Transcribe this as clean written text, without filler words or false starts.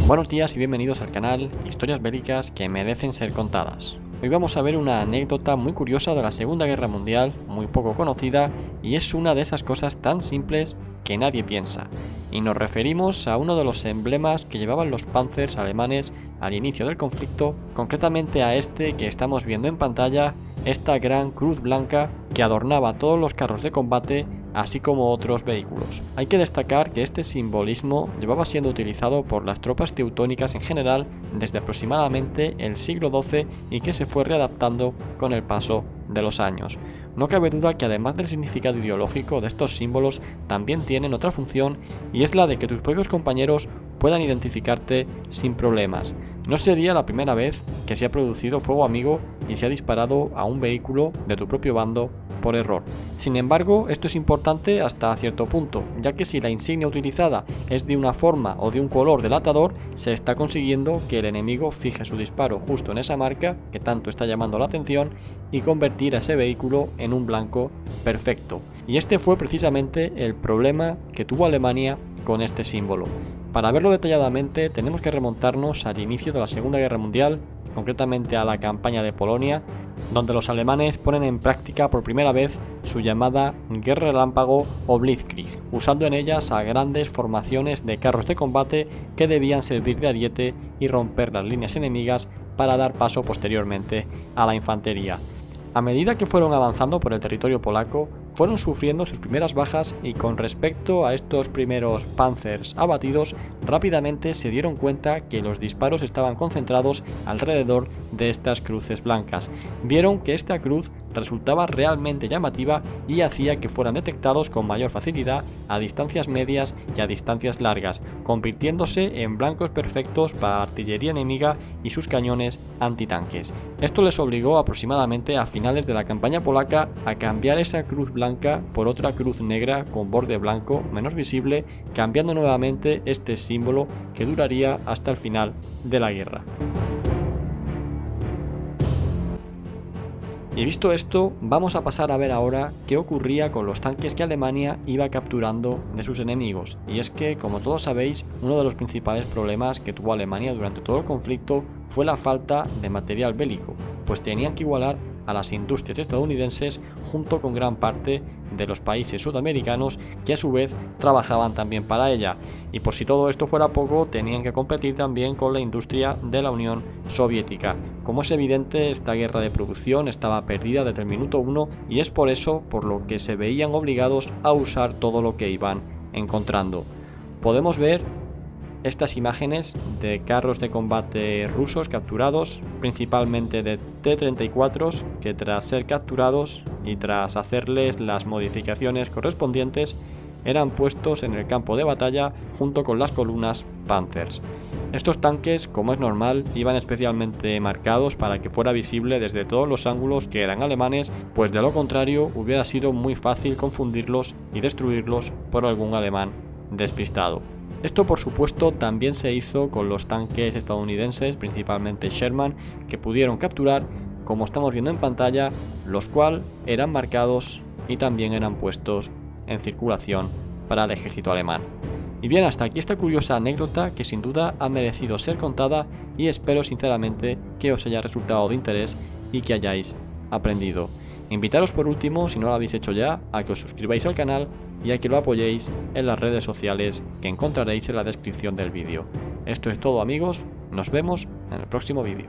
Buenos días y bienvenidos al canal Historias bélicas que merecen ser contadas. Hoy vamos a ver una anécdota muy curiosa de la Segunda Guerra Mundial, muy poco conocida, y es una de esas cosas tan simples que nadie piensa. Y nos referimos a uno de los emblemas que llevaban los Panzers alemanes al inicio del conflicto, concretamente a este que estamos viendo en pantalla, esta gran cruz blanca que adornaba todos los carros de combate, así como otros vehículos. Hay que destacar que este simbolismo llevaba siendo utilizado por las tropas teutónicas en general desde aproximadamente el siglo XII y que se fue readaptando con el paso de los años. No cabe duda que además del significado ideológico de estos símbolos también tienen otra función, y es la de que tus propios compañeros puedan identificarte sin problemas. No sería la primera vez que se ha producido fuego amigo y se ha disparado a un vehículo de tu propio bando por error. Sin embargo, esto es importante hasta cierto punto, ya que si la insignia utilizada es de una forma o de un color delatador, se está consiguiendo que el enemigo fije su disparo justo en esa marca que tanto está llamando la atención y convertir a ese vehículo en un blanco perfecto. Y este fue precisamente el problema que tuvo Alemania con este símbolo. Para verlo detalladamente tenemos que remontarnos al inicio de la Segunda Guerra Mundial, concretamente a la campaña de Polonia, donde los alemanes ponen en práctica por primera vez su llamada Guerra Relámpago o Blitzkrieg, usando en ellas a grandes formaciones de carros de combate que debían servir de ariete y romper las líneas enemigas para dar paso posteriormente a la infantería. A medida que fueron avanzando por el territorio polaco, fueron sufriendo sus primeras bajas y con respecto a estos primeros Panzers abatidos, rápidamente se dieron cuenta que los disparos estaban concentrados alrededor de estas cruces blancas. Vieron que esta cruz resultaba realmente llamativa y hacía que fueran detectados con mayor facilidad a distancias medias y a distancias largas, convirtiéndose en blancos perfectos para la artillería enemiga y sus cañones antitanques. Esto les obligó aproximadamente a finales de la campaña polaca a cambiar esa cruz blanca por otra cruz negra con borde blanco menos visible, cambiando nuevamente este símbolo que duraría hasta el final de la guerra. Y visto esto, vamos a pasar a ver ahora qué ocurría con los tanques que Alemania iba capturando de sus enemigos. Y es que, como todos sabéis, uno de los principales problemas que tuvo Alemania durante todo el conflicto fue la falta de material bélico, pues tenían que igualar a las industrias estadounidenses junto con gran parte de los países sudamericanos que a su vez trabajaban también para ella, y por si todo esto fuera poco tenían que competir también con la industria de la Unión Soviética. Como es evidente, esta guerra de producción estaba perdida desde el minuto 1 y es por eso por lo que se veían obligados a usar todo lo que iban encontrando. Podemos ver estas imágenes de carros de combate rusos capturados, principalmente de T-34, que tras ser capturados y tras hacerles las modificaciones correspondientes, eran puestos en el campo de batalla junto con las columnas Panzers. Estos tanques, como es normal, iban especialmente marcados para que fuera visible desde todos los ángulos que eran alemanes, pues de lo contrario hubiera sido muy fácil confundirlos y destruirlos por algún alemán despistado. Esto por supuesto también se hizo con los tanques estadounidenses, principalmente Sherman, que pudieron capturar, como estamos viendo en pantalla, los cuales eran marcados y también eran puestos en circulación para el ejército alemán. Y bien, hasta aquí esta curiosa anécdota que sin duda ha merecido ser contada y espero sinceramente que os haya resultado de interés y que hayáis aprendido. Invitaros por último, si no lo habéis hecho ya, a que os suscribáis al canal y a que lo apoyéis en las redes sociales que encontraréis en la descripción del vídeo. Esto es todo amigos, nos vemos en el próximo vídeo.